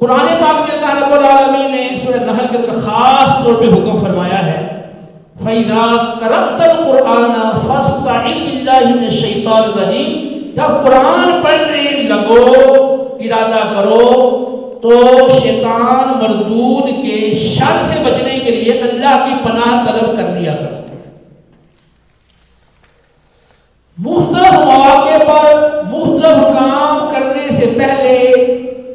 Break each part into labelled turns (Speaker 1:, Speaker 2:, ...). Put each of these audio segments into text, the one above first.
Speaker 1: قرآن پاک میں اللہ رب العالمین نے سورہ نحل کے اندر خاص طور پہ حکم فرمایا ہے فَإِذَا قَرَأْتَ الْقُرْآنَ فَاسْتَعِذْ بِاللَّهِ مِنَ الشَّيْطَانِ الرَّجِيمِ، جب قرآن پڑھنے لگو، ارادہ کرو تو شیطان مردود کے شر سے بچنے کے لیے اللہ کی پناہ طلب کر لیا کرو۔ مختلف مواقع پر مختلف کام کرنے سے پہلے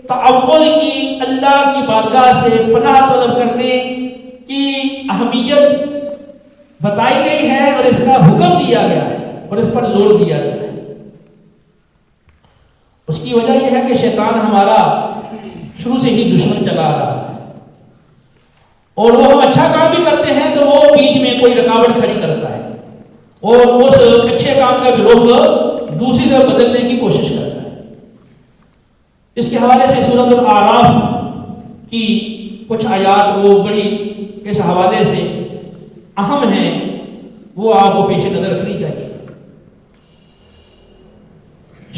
Speaker 1: تعوذ کی، اللہ کی بارگاہ سے پناہ طلب کرنے کی اہمیت بتائی گئی ہے اور اس کا حکم دیا گیا ہے اور اس پر زور دیا گیا ہے۔ اس کی وجہ یہ ہے کہ شیطان ہمارا شروع سے ہی دشمن چلا رہا ہے، اور وہ ہم اچھا کام بھی کرتے ہیں تو وہ بیچ میں کوئی رکاوٹ کھڑی کرتا ہے اور اس اچھے کام کا بھی رخ دوسری طرف بدلنے کی کوشش کرتا ہے۔ اس کے حوالے سے سورۃ الاعراف کی کچھ آیات وہ بڑی اس حوالے سے اہم ہیں، وہ آپ کو پیش نظر رکھنی چاہیے۔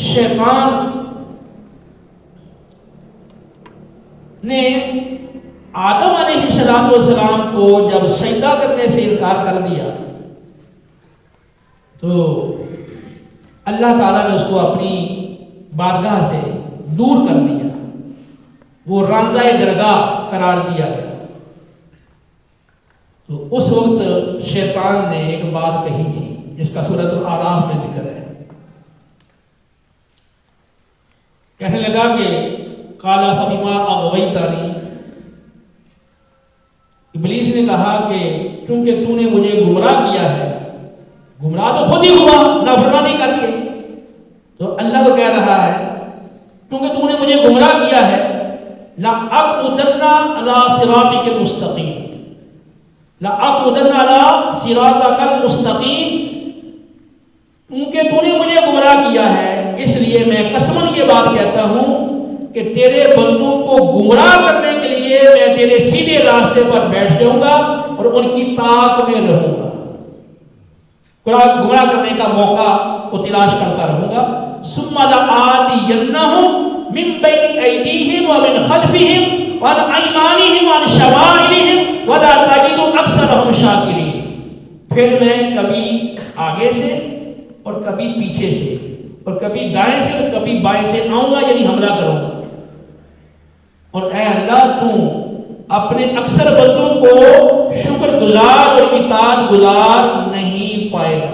Speaker 1: شیطان نے آدم علیہ السلام کو جب سجدہ کرنے سے انکار کر دیا تو اللہ تعالیٰ نے اس کو اپنی بارگاہ سے دور کر دیا، وہ راندہ درگاہ قرار دیا گیا۔ تو اس وقت شیطان نے ایک بات کہی تھی جس کا سورۃ الاعراف میں ذکر ہے، کہنے لگا کہ قال فبما اغویتنی، ابلیس نے کہا کہ کیونکہ تو نے مجھے گمراہ کیا ہے، گمراہ تو خود ہی ہوا نافرمانی کر کے، تو اللہ کو کہہ رہا ہے کیونکہ تو نے مجھے گمراہ کیا ہے لَأَقْعُدَنَّ عَلَىٰ صِرَاطِكَ الْمُسْتَقِيمِ، لَأَقْعُدَنَّ عَلَىٰ صِرَاطِكَ الْمُسْتَقِيمِ، کیونکہ تو نے مجھے گمراہ کیا ہے اس لیے میں قسماً یہ بات کہتا ہوں کہ تیرے بندوں کو گمراہ کرنے کے لیے میں تیرے سیدھے راستے پر بیٹھ جاؤں گا اور ان کی طاق میں رہوں گا، گمراہ کرنے کا موقع کو تلاش کرتا رہوں گا۔ ثم لآتینہم من بین ایدیہم ومن خلفہم وعن ایمانہم وعن شمائلہم ولا تجد اکثرہم شاکرین، پھر میں کبھی آگے سے اور کبھی پیچھے سے اور کبھی دائیں سے اور کبھی بائیں سے آؤں گا، یعنی حملہ کروں گا، اور اے اللہ تو اپنے اکثر بندوں کو شکر گزار اور اطاعت گزار نہیں پائے گا۔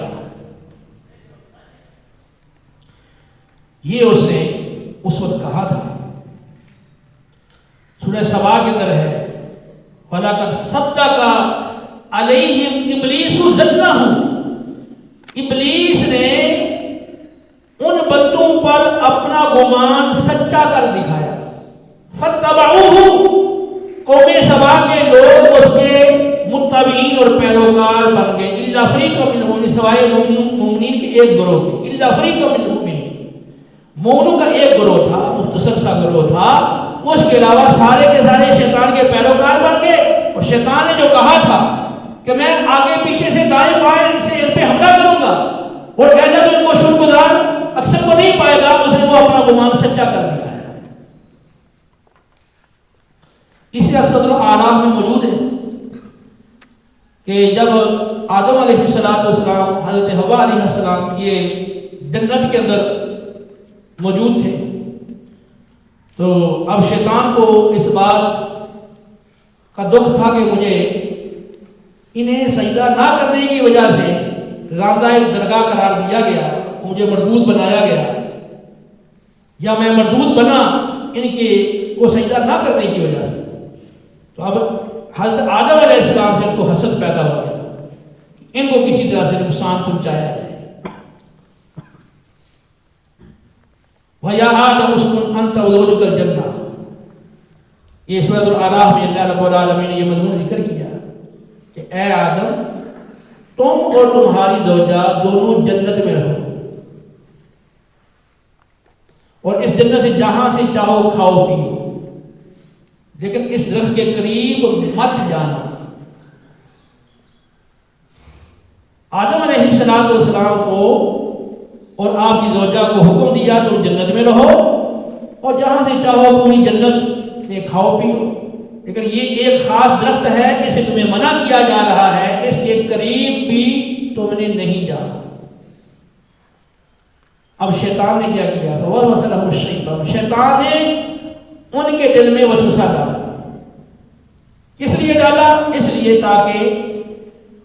Speaker 1: یہ اس نے اس وقت کہا تھا۔ سورہ سبا کے اندر ہے وَلَقَدْ صَدَّقَ عَلَيْهِمْ إِبْلِيسُ ظَنَّهُ، ابلیس نے ان بندوں پر اپنا گمان سچا کر دکھایا۔ فَاتَّبَعُوهُ، قوم سبا کے لوگ اس کے متبعین اور پیروکار بن گئے، اِلَّا فَرِيقًا مِنْهُمْ، سوائے مومنین کے ایک گروہ کے، اِلَّا فَرِيقًا مِنْهُمْ، مومنوں کا ایک گروہ تھا، مختصر سا گروہ تھا، اس کے علاوہ سارے کے سارے شیطان کے پیروکار بن گئے، اور شیطان نے جو کہا تھا کہ میں آگے پیچھے سے دائیں بائیں سے ان پہ حملہ کروں گا اور اللہ تو ان کو شکر گزار اکثر کو نہیں پائے گا، اس نے وہ اپنا گمان سچا کر دکھایا۔ اسی سورۃ الاعراف میں موجود ہے کہ جب آدم علیہ السلام حضرت حوا علیہ السلام یہ جنت کے اندر موجود تھے، تو اب شیطان کو اس بات کا دکھ تھا کہ مجھے انہیں سجدہ نہ کرنے کی وجہ سے راندہ درگاہ قرار دیا گیا، مجھے مردود بنایا گیا، یا میں مردود بنا ان کے کو سجدہ نہ کرنے کی وجہ سے، تو اب حضرت آدم علیہ السلام سے ان کو حسد پیدا ہو گیا، ان کو کسی طرح سے نقصان پہنچایا ہے۔ وَيَا آدَمُ اسْكُنْ أَنْتَ وَزَوْجُكَ الْجَنَّةَ، یہ سورۃ الاعراف میں اللہ رب العالمین نے یہ مضمون ذکر کیا کہ اے آدم تم اور تمہاری زوجہ دونوں جنت میں رہو، اور اس جنت سے جہاں سے چاہو کھاؤ پیو، لیکن اس درخت کے قریب مت جانا۔ آدم علیہ السلام کو اور آپ کی زوجہ کو حکم دیا تم جنت میں رہو، اور جہاں سے چاہو پوری جنت یہ کھاؤ پیو، لیکن یہ ایک خاص درخت ہے، اسے تمہیں منع کیا جا رہا ہے، اس کے قریب بھی تم نے نہیں جانا۔ اب شیطان نے کیا کیا؟ فوسوس لہم الشیطان، شیطان نے ان کے دل میں وسوسہ ڈالا۔ کس لیے ڈالا؟ اس لیے تاکہ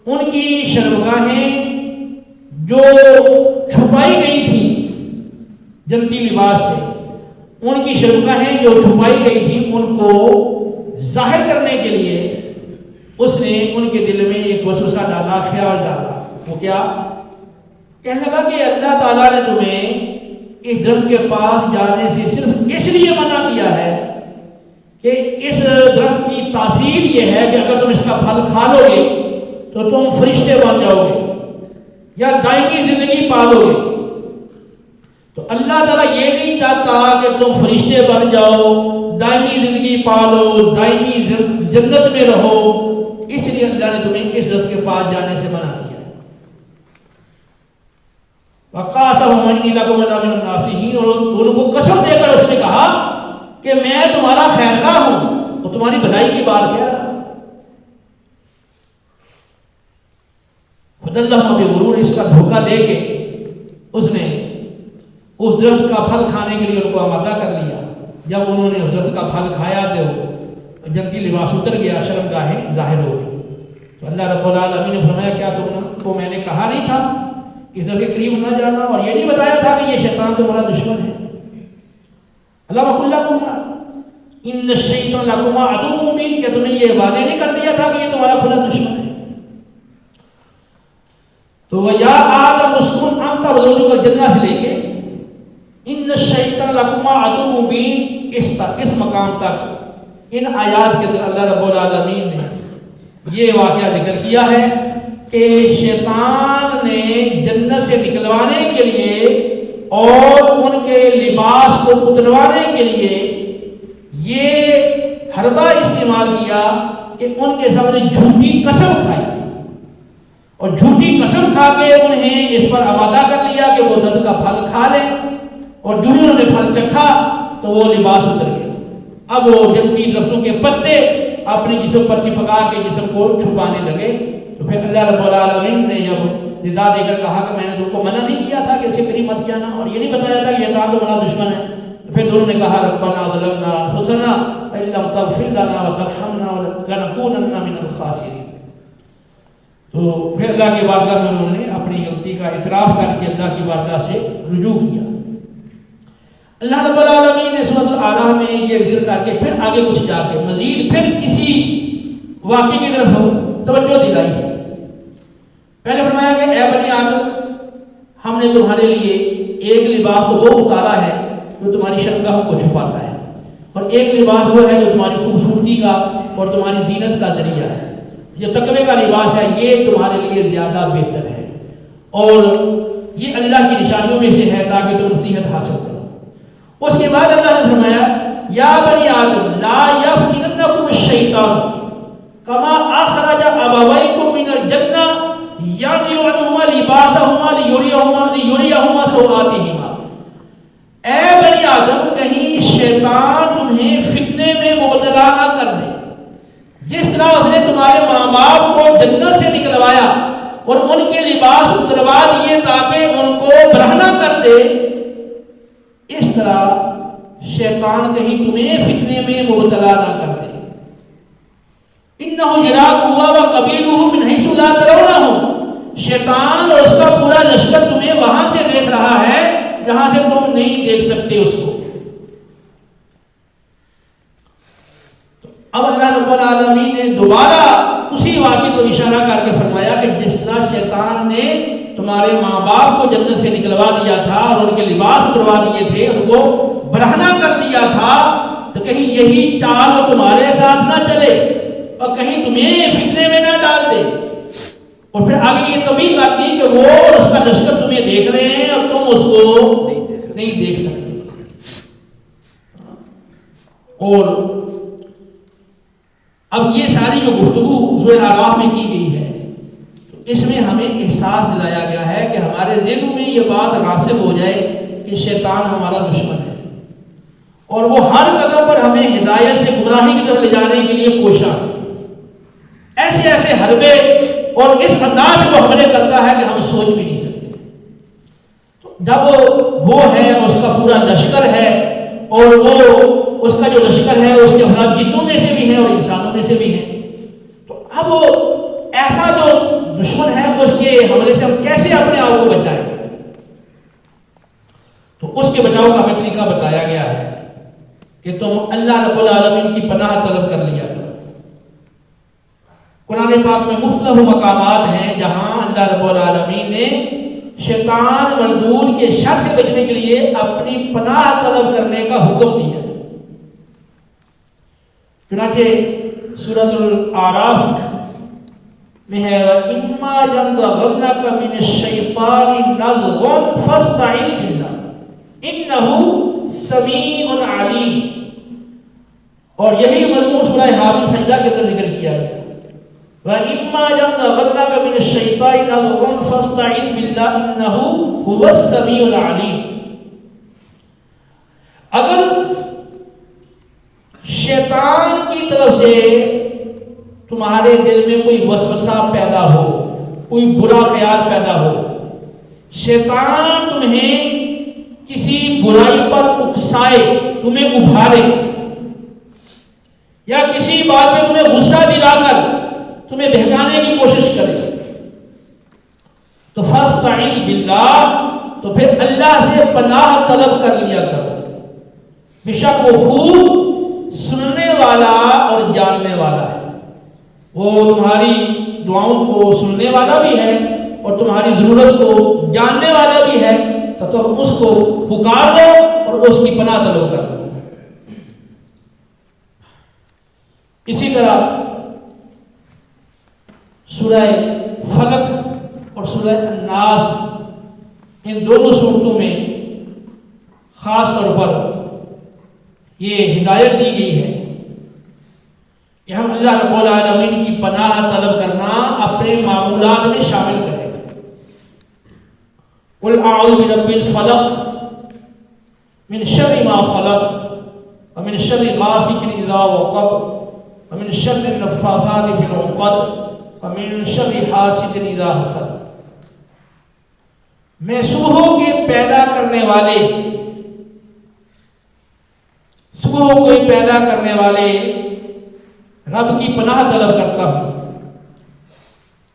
Speaker 1: ان کی شرمگاہیں جو چھپائی گئی تھی جنتی لباس سے، ان کی شرمگاہیں جو چھپائی گئی تھی ان کو ظاہر کرنے کے لیے اس نے ان کے دل میں ایک وسوسہ ڈالا، خیال ڈالا۔ وہ کیا؟ کہنے لگا کہ اللہ تعالیٰ نے تمہیں اس درخت کے پاس جانے سے صرف اس لیے منع کیا ہے کہ اس درخت کی تاثیر یہ ہے کہ اگر تم اس کا پھل کھا لو گے تو تم فرشتے بن جاؤ گے یا دائمی زندگی پالو گے۔ تو اللہ تعالیٰ یہ نہیں چاہتا کہ تم فرشتے بن جاؤ، دائمی زندگی پالو، دائمی جنت میں رہو، اس لیے اللہ نے تمہیں اس درخت کے پاس جانے سے منع کیا۔ وَقَاسَمَهُمْ إِنِّي لَكُمْ لَمِنَ النَّاصِحِينَ، اور ان کو قسم دے کر اس نے کہا کہ میں تمہارا خیر خواہ ہوں، وہ تمہاری بھلائی کی بات کہہ رہا۔ فَدَلَّهُمَا بِغُرُورٍ، اس کا دھوکہ دے کے اس نے اس درخت کا پھل کھانے کے لیے ان کو آمادہ کر لیا۔ جب انہوں نے اس درخت کا پھل کھایا تو جنتی لباس اتر گیا، شرمگاہیں ظاہر ہو گئی۔ تو اللہ رب العالمین نے فرمایا کیا تم کو میں نے کہا نہیں تھا اس درخت کے قریب نہ جانا، اور یہ نہیں بتایا تھا کہ یہ شیطان تمہارا دشمن ہے؟ اللہ وَقُلْ لَكُمَا إِنَّ الشَّيْطَانَ لَكُمَا عَدُوٌّ مُّبِينٌ، کہ تمہیں یہ واضح نہیں کر دیا تھا کہ یہ تمہارا کھلا دشمن ہے؟ تو وَيَا آدَمُ اسْكُنْ أَنْتَ وَزَوْجُكَ الْجَنَّةَ سے لے کے إِنَّ الشَّيْطَانَ لَكُمَا عَدُوٌّ مُّبِينٌ اس مقام تک ان آیات کے اندر اللہ رب العالمین نے یہ واقعہ ذکر کیا ہے کہ شیطان نے جنت سے نکلوانے کے لیے اور ان کے لباس کو اتروانے کے لیے یہ حربہ استعمال کیا کہ ان کے سامنے جھوٹی قسم کھائی، اور جھوٹی قسم کھا کے انہیں اس پر آمادہ کر لیا کہ وہ درخت کا پھل کھا لیں، اور جو ہی انہوں نے پھل چکھا تو وہ لباس اتر گیا۔ اب وہ جنتی درختوں کے پتے اپنے جسم پر چپکا کے جسم کو چھپانے لگے۔ تو پھر اللہ رب العالمین نے جب ندا دے کر کہا کہ میں نے تم کو منع نہیں کیا تھا کہ اسے قریب مت جانا، اور یہ نہیں بتایا تھا کہ شیطان تمہارا دشمن ہے، تو پھر دونوں نے کہا ربنا ظلمنا انفسنا وان لم تغفر لنا وترحمنا لنكونن من الخاسرین۔ تو پھر اللہ کی بارگاہ میں انہوں نے اپنی غلطی کا اعتراف کر کے اللہ کی بارگاہ سے رجوع کیا۔ اللہ رب العالمین نے سورۃ الاعراف میں یہ ذکر کر کے پھر آگے کچھ جا کے مزید پھر اسی واقعے کی طرف توجہ دلائی ہے۔ پہلے فرمایا کہ اے بنی آدم، ہم نے تمہارے لیے ایک لباس تو وہ اتارا ہے جو تمہاری شرمگاہوں کو چھپاتا ہے، اور ایک لباس وہ ہے جو تمہاری خوبصورتی کا اور تمہاری زینت کا ذریعہ ہے۔ جو تقوی کا لباس ہے یہ تمہارے لیے زیادہ بہتر ہے، اور یہ اللہ کی نشانیوں میں سے ہے تاکہ تم نصیحت حاصل کرو۔ اس کے بعد اللہ نے فرمایا یا بنی آدم لا یفتننکم الشیطان کما اخرج ابویکم من الجنہ یعنی عنہما لباسہما لیریہما سوآتہما۔ اے بنی آدم، کہیں شیطان تمہیں فتنے میں مبتلا نہ کر دے، جس طرح اس نے تمہارے ماں باپ کو جنت سے نکلوایا اور ان کے لباس اتروا دیے تاکہ ان کو برہنہ کر دے، اس طرح شیطان کہیں تمہیں فتنے میں مبتلا نہ کر دے۔ انہ یراکم ھو وقبیلہ من حیث لا ترونہم، شیطان اور اس کا پورا لشکر تمہیں وہاں سے دیکھ رہا ہے جہاں سے تم نہیں دیکھ سکتے اس کو۔ اب اللہ رب العالمین نے دوبارہ اسی واقعے کو اشارہ کر کے فرمایا کہ جس طرح شیطان نے تمہارے ماں باپ کو جنت سے نکلوا دیا تھا اور ان کے لباس اتروا دیے تھے، ان کو برہنہ کر دیا تھا، تو کہیں یہی چال وہ تمہارے ساتھ نہ چلے اور کہیں تمہیں فتنے میں نہ ڈال دے۔ اور پھر آگے یہ تبھی کرتی کہ وہ اور اس کا لشکر تمہیں دیکھ رہے ہیں اور تم اس کو نہیں دیکھ سکتے۔ اور اب یہ ساری جو گفتگو سورۃ اعراف میں کی گئی ہے، اس میں ہمیں احساس دلایا گیا ہے کہ ہمارے ذہن میں یہ بات راسخ ہو جائے کہ شیطان ہمارا دشمن ہے، اور وہ ہر قدم پر ہمیں ہدایت سے گمراہی کی طرف لے جانے کے لیے کوشاں ہے۔ ایسے ایسے حربے اور اس انداز سے وہ حملے کرتا ہے کہ ہم سوچ بھی نہیں سکتے۔ تو جب وہ ہے، اس کا پورا لشکر ہے، اور وہ اس کا جو لشکر ہے اس کے افراد جنوں میں سے بھی ہیں اور انسانوں میں سے بھی ہیں، تو اب ایسا جو دشمن ہے اس کے حملے سے ہم کیسے اپنے آپ کو بچائیں؟ تو اس کے بچاؤ کا ہمیں طریقہ بتایا گیا ہے کہ تم اللہ رب العالمین کی پناہ طلب کر لیا کرو۔ قرآن پاک میں مختلف مقامات ہیں جہاں اللہ رب العالمین نے شیطان مردود کے شر سے بچنے کے لیے اپنی پناہ طلب کرنے کا حکم دیا۔ چنانچہ سورۃ الاعراف میں ہے وَإِمَّا يَنزَغَنَّكَ مِنَ الشَّيْطَانِ نَزْغٌ فَاسْتَعِذْ بِاللَّهِ إِنَّهُ سَمِيعٌ عَلِيمٌ، اور یہی مضمون سورہ حامیم سجدہ کے اندر ذکر کیا گیا۔ وَإِمَّا يَنزَغَنَّكَ مِنَ الشَّيْطَانِ نَزْغٌ فَاسْتَعِذْ بِاللَّهِ إِنَّهُ هُوَ السَّمِيعُ الْعَلِيمُ۔ اگر شیطان کی طرف سے تمہارے دل میں کوئی وسوسہ پیدا ہو، کوئی برا خیال پیدا ہو، شیطان تمہیں کسی برائی پر اکسائے، تمہیں ابھارے، یا کسی بات میں تمہیں غصہ دلا کر تمہیں بہکانے کی کوشش کرے، تو فاستعین باللہ، تو پھر اللہ سے پناہ طلب کر لیا کرو، بے شک وہ خوب سننے والا اور جاننے والا ہے۔ وہ تمہاری دعاؤں کو سننے والا بھی ہے اور تمہاری ضرورت کو جاننے والا بھی ہے، تو تم اس کو پکار لو اور اس کی پناہ طلب کر لو۔ اسی طرح سورہ فلق اور سورہ الناس، ان دونوں صورتوں میں خاص طور پر یہ ہدایت دی گئی ہے کہ ہم اللہ رب العالمین کی پناہ طلب کرنا اپنے معمولات میں شامل کریں۔ قُلْ أَعُوذُ بِرَبِّ الْفَلَقِ مِنْ شَرِّ مَا خَلَقَ وَمِنْ شَرِّ غَاسِقٍ إِذَا وَقَبَ وَمِنْ شَرِّ النَّفَّاثَاتِ فِي الْعُقَدِ وَمِنْ شَرِّ حَاسِدٍ إِذَا حَسَدَ۔ میں صبحوں کے پیدا کرنے والے، صبح کو پیدا کرنے والے رب کی پناہ طلب کرتا ہوں،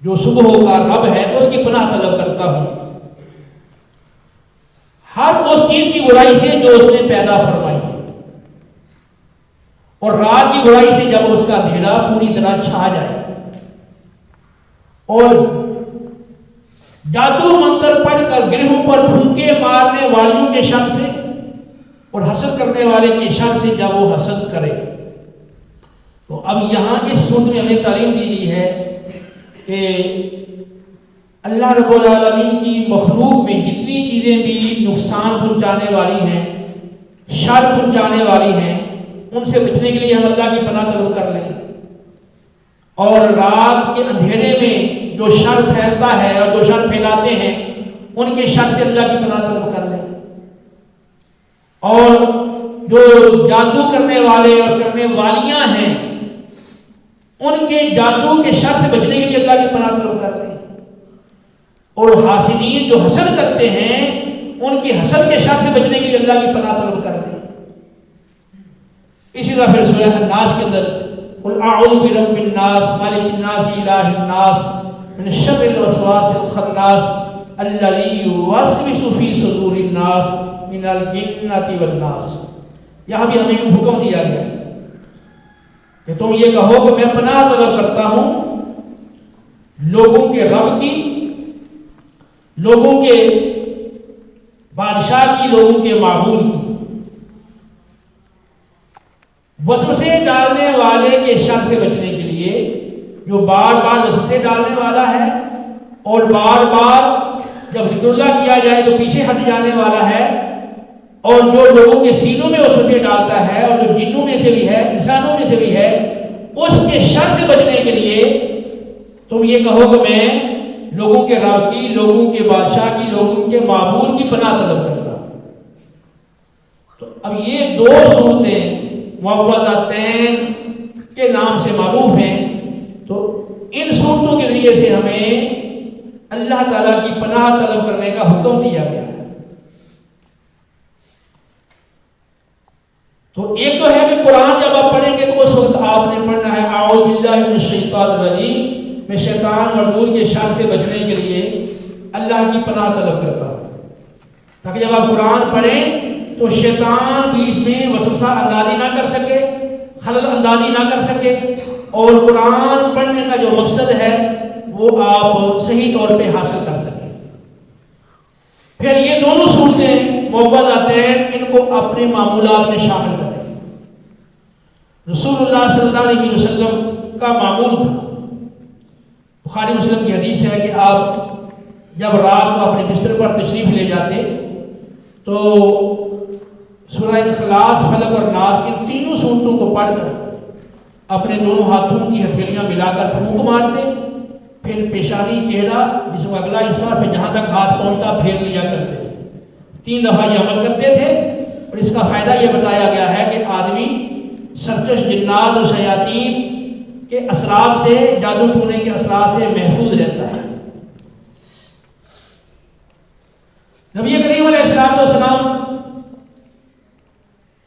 Speaker 1: جو صبح کا رب ہے اس کی پناہ طلب کرتا ہوں ہر اس چیز کی برائی سے جو اس نے پیدا فرمائی ہے، اور رات کی برائی سے جب اس کا اندھیرا پوری طرح چھا جائے، اور جادو منتر پڑھ کر گرہوں پر پھونکے مارنے والیوں کے شر سے اور حسد کرنے والے کے شر سے جب وہ حسد کرے۔ تو اب یہاں اس صورت میں ہمیں تعلیم دی گئی ہے کہ اللہ رب العالمین کی مخلوق میں جتنی چیزیں بھی نقصان پہنچانے والی ہیں، شر پہنچانے والی ہیں، ان سے بچنے کے لیے ہم اللہ کی پناہ طلب کر لیں، اور رات کے اندھیرے میں جو شر پھیلتا ہے اور جو شر پھیلاتے ہیں ان کے شر سے اللہ کی پناہ طلب کر لیں، اور جو جادو کرنے والے اور کرنے والیاں ہیں ان کے جادو کے شر سے بچنے کے لیے اللہ کی پناہ طلب کر لیں، اور حاسدین جو حسد کرتے ہیں ان کی حسد کے شر سے بچنے کے لیے اللہ کی پناہ طلب کر لیں۔ اسی طرح پھر سورہ الناس کے اندر قل اعوذ برب الناس مالک الناس الہ الناس من شر الوسواس الخناس الذی یوسوس فی صدور الناس من الجنۃ والناس۔ یہاں بھی ہمیں حکم دیا گیا ہے کہ تم یہ کہو کہ میں پناہ طلب کرتا ہوں لوگوں کے رب کی، لوگوں کے بادشاہ کی، لوگوں کے معبود کی، وسوسے ڈالنے والے کے شر سے بچنے کے لیے، جو بار بار وسوسے ڈالنے والا ہے اور بار بار جب ذکر اللہ کیا جائے تو پیچھے ہٹ جانے والا ہے، اور جو لوگوں کے سینوں میں وسوسے ڈالتا ہے اور جو جنوں میں سے بھی ہے، انسانوں میں سے بھی ہے، اس کے شر سے بچنے کے لیے تم یہ کہو کہ میں لوگوں کے رب کی، لوگوں کے بادشاہ کی، لوگوں کے معبود کی پناہ طلب کرتا ہوں۔ تو اب یہ دو صورتیں معوذتین کے نام سے معروف ہیں، تو ان صورتوں کے ذریعے سے ہمیں اللہ تعالیٰ کی پناہ طلب کرنے کا حکم دیا گیا ہے۔ تو ایک تو ہے کہ قرآن جب آپ پڑھیں گے تو اس وقت آپ نے پڑھنا ہے اعوذ باللہ من الشیطان الرجیم، میں شیطان مردود کے شر سے بچنے کے لیے اللہ کی پناہ طلب کرتا ہوں، تاکہ جب آپ قرآن پڑھیں تو شیطان بیچ میں وسوسہ اندازی نہ کر سکے، خلل اندازی نہ کر سکے، اور قرآن پڑھنے کا جو مقصد ہے وہ آپ صحیح طور پہ حاصل کر سکیں۔ پھر یہ دونوں صورتیں معوذتین ان کو اپنے معمولات میں شامل کریں۔ رسول اللہ صلی اللہ علیہ وسلم کا معمول تھا، بخاری مسلم کی حدیث ہے کہ آپ جب رات کو اپنے بستر پر تشریف لے جاتے تو سورہ اخلاص، فلق اور ناس ان تینوں صورتوں کو پڑھ کر اپنے دونوں ہاتھوں کی ہتھیلیاں ملا کر پھونک مارتے، پھر پیشانی، چہرہ، جس کا اگلا حصہ، پھر جہاں تک ہاتھ پہنچتا پھیر لیا کرتے تھے۔ 3 دفعہ یہ عمل کرتے تھے، اور اس کا فائدہ یہ بتایا گیا ہے کہ آدمی سرکش جنات اور شیاطین کے اثرات سے، جادو ٹونے کے اثرات سے محفوظ رہتا ہے۔ نبی کریم علیہ السلام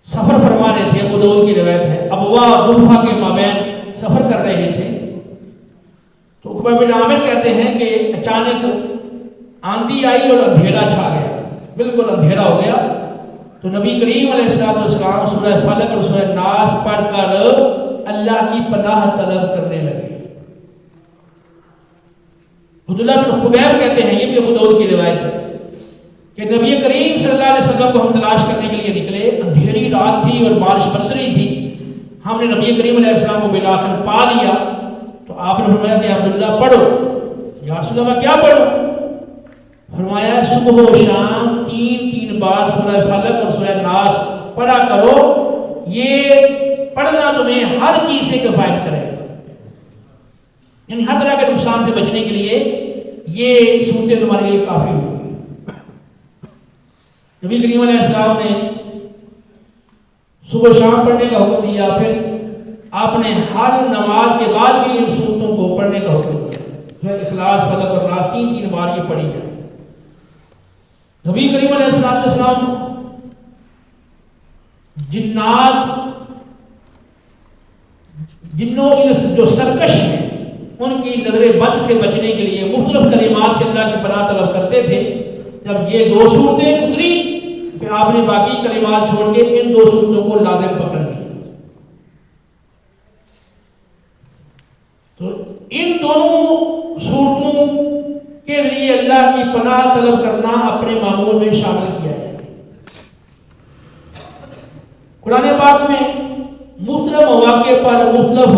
Speaker 1: سفر فرما رہے تھے، ابو داؤد کی روایت ہے، ابوا جحفہ کے مابین سفر کر رہے تھے، تو عقبہ بن عامر کہتے ہیں کہ اچانک آندھی آئی اور اندھیرا چھا گیا، بالکل اندھیرا ہو گیا، تو نبی کریم علیہ السلام سورہ فلق اور سورہ ناس پڑھ کر اللہ کی پناہ طلب کرنے لگے۔ عبداللہ بن خبیب کہتے ہیں، یہ بھی ابو داؤد کی روایت ہے، کہ نبی کریم صلی اللہ علیہ وسلم کو ہم تلاش کرنے کے لیے نکلے، اندھیری رات تھی اور بارش برس رہی تھی، ہم نے نبی کریم علیہ السلام کو بالآخر پا لیا، تو آپ نے فرمایا کہ عبداللہ پڑھو۔ یا رسول اللہ میں کیا پڑھوں؟ فرمایا صبح و شام 3 بار سورہ فلق اور سورہ ناس پڑھا کرو، یہ پڑھنا تمہیں ہر چیز سے کفایت کرے گا، یعنی ہر طرح کے نقصان سے بچنے کے لیے یہ صورتیں تمہارے لیے کافی ہوگی۔ نبی کریم علیہ السلام نے صبح و شام پڑھنے کا حکم دیا، پھر آپ نے ہر نماز کے بعد بھی ان صورتوں کو پڑھنے کا حکم دیا، اخلاص، فلق اور ناس 3 بار یہ پڑھی جائے۔ نبی کریم علیہ السلام جنات، جنوں جو سرکش ہیں ان کی نظر بد سے بچنے کے لیے مختلف کلمات سے اللہ کی پناہ طلب کرتے تھے۔ جب یہ 2 صورتیں اتری پھر آپ نے باقی کلمات چھوڑ کے ان 2 صورتوں کو لازم پکڑ لیا۔ تو ان دونوں صورتوں کے ذریعے اللہ کی پناہ طلب کرنا اپنے معمول میں شامل کیا ہے۔ قرآن پاک میں مختلف مواقع پر مختلف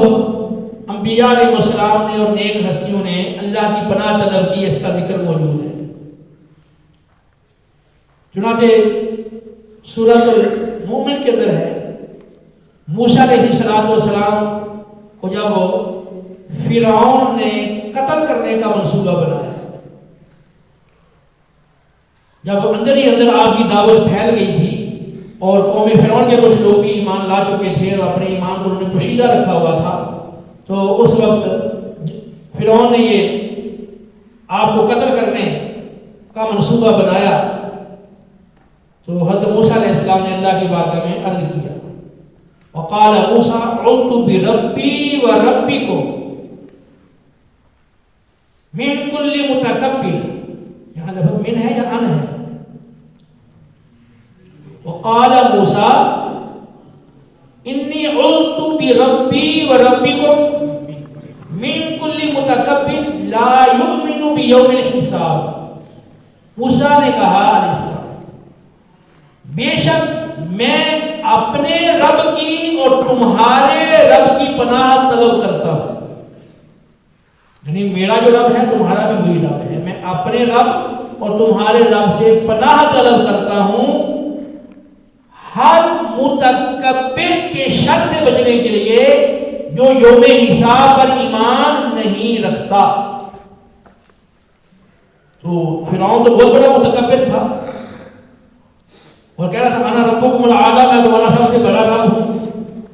Speaker 1: انبیاء علیہ السلام نے اور نیک ہستیوں نے اللہ کی پناہ طلب کی، اس کا ذکر موجود ہے۔ چنانچہ سورۃ المومن کے اندر ہے، موسیٰ علیہ السلام کو جب فرعون نے قتل کرنے کا منصوبہ بنایا، جب اندر ہی اندر آپ کی دعوت پھیل گئی تھی اور قوم فرعون کے کچھ لوگ بھی ایمان لا چکے تھے اور اپنے ایمان کو انہوں نے پوشیدہ رکھا ہوا تھا، تو اس وقت فرعون نے یہ آپ کو قتل کرنے کا منصوبہ بنایا، تو حضرت موسیٰ علیہ السلام نے اللہ کی بارگاہ میں عرض کیا، وقال موسیٰ عذت بربی و ربکم من کل متکبر، یہاں لفظ من ہے یا ان ہے، وقال موسیٰ انی عذت بربی و ربکم من کل متکبر لا یؤمن بیوم الحساب۔ موسیٰ نے کہا علیہ السلام، بے شک میں اپنے رب کی اور تمہارے رب کی پناہ طلب کرتا ہوں، یعنی میرا جو رب ہے تمہارا بھی وہی رب ہے، میں اپنے رب اور تمہارے رب سے پناہ طلب کرتا ہوں ہر متکبر کے شر سے بچنے کے لیے جو یوم حساب پر ایمان نہیں رکھتا۔ تو فرعون تو بہت بڑا متکبر تھا، اور کہہ رہا تھا انا ربکم الاعلی، میں تمہارا سب سے بڑا رب ہوں،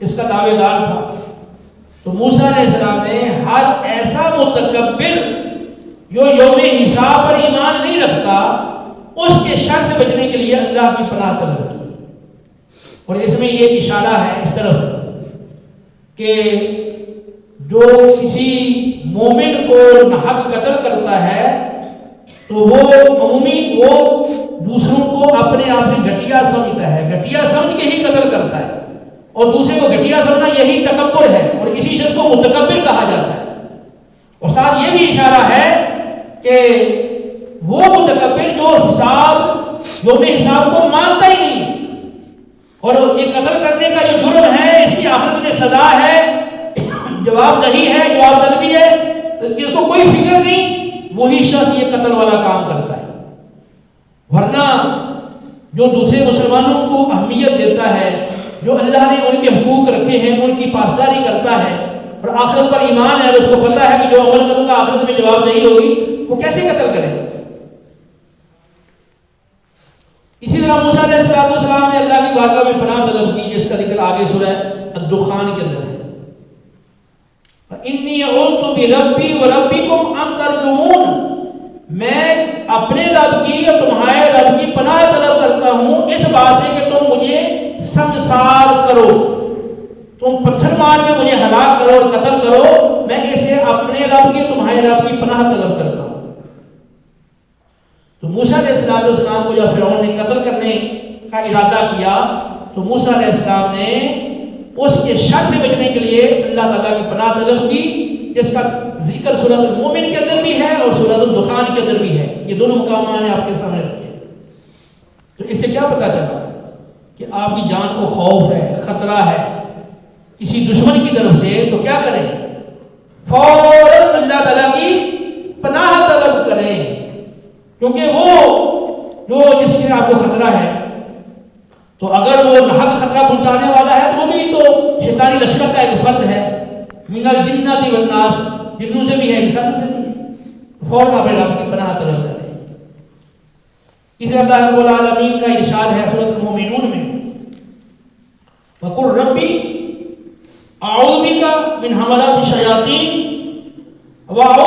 Speaker 1: اس کا دعوے دار تھا۔ تو موسیٰ علیہ السلام نے ہر ایسا متکبر جو یوم حساب پر ایمان نہیں رکھتا اس کے شر سے بچنے کے لیے اللہ کی پناہ طلب کی۔ اور اس میں یہ اشارہ ہے اس طرف کہ جو کسی مومن کو ناحق قتل کرتا ہے تو وہ دوسروں کو اپنے آپ سے گھٹیا سمجھتا ہے، گھٹیا سمجھ کے ہی قتل کرتا ہے، اور دوسرے کو گھٹیا سمجھنا یہی تکبر ہے، اور اسی شخص کو متکبر کہا جاتا ہے۔ اور ساتھ یہ بھی اشارہ ہے کہ وہ متکبر جو یوم حساب کو مانتا ہی نہیں، اور یہ قتل کرنے کا جو جرم ہے اس کی آخرت میں سزا ہے، جواب دہی ہے، جواب طلبی ہے، اس کو کوئی فکر نہیں، وہی شخص یہ قتل والا کام کرتا ہے۔ ورنہ جو دوسرے مسلمانوں کو اہمیت دیتا ہے، جو اللہ نے ان کے حقوق رکھے ہیں ان کی پاسداری کرتا ہے اور آخرت پر ایمان ہے اور اس کو پتہ ہے کہ جو عمل کروں گا آخرت میں جواب دہی ہوگی، وہ کیسے قتل کرے گا؟ اسی طرح موسیٰ علیہ السلام نے اللہ کی بارگاہ میں پناہ طلب کی، جس کا ذکر آگے سورہ الدخان کے اندر ہے۔ انی اعوذ بربی وربکم ان ترجمون، میں اپنے رب کی اور تمہارے رب کی پناہ طلب کرتا ہوں اس بات سے کہ تم مجھے سنگسار کرو، تم پتھر مار کے مجھے ہلاک کرو اور قتل کرو، میں اسے اپنے رب کی تمہارے رب کی پناہ طلب کرتا ہوں۔ تو موسیٰ علیہ السلام کو جب فرعون نے قتل کرنے کا ارادہ کیا تو موسیٰ علیہ السلام نے اس کے شر سے بچنے کے لیے اللہ تعالیٰ کی پناہ طلب کی، جس کا ذکر سورۃ المومن کے اندر بھی ہے اور سورۃ الدخان کے اندر بھی ہے۔ یہ دونوں مقامات نے آپ کے سامنے رکھے۔ تو اس سے کیا پتہ چلا کہ آپ کی جان کو خوف ہے، خطرہ ہے کسی دشمن کی طرف سے، تو کیا کریں؟ فوراً اللہ تعالیٰ کی پناہ طلب کریں، کیونکہ وہ جو جس سے آپ کو خطرہ ہے، تو اگر وہ ناحق خطرہ پہنچانے والا ہے تو وہ بھی تو شیطانی لشکر کا ایک فرد ہے، من الجنۃ والناس، جنوں سے بھی ہے انسانوں سے بھی ہے، فوراً اپنے رب کی پناہ طلب کریں۔ اس لیے اللہ رب العالمین کا ارشاد ہے سورۃ المومنون میں، وَقُلْ رَبِّ أَعُوذُ بِكَ مِنْ هَمَزَاتِ الشَّيَاطِينِ وَأَعُوذُ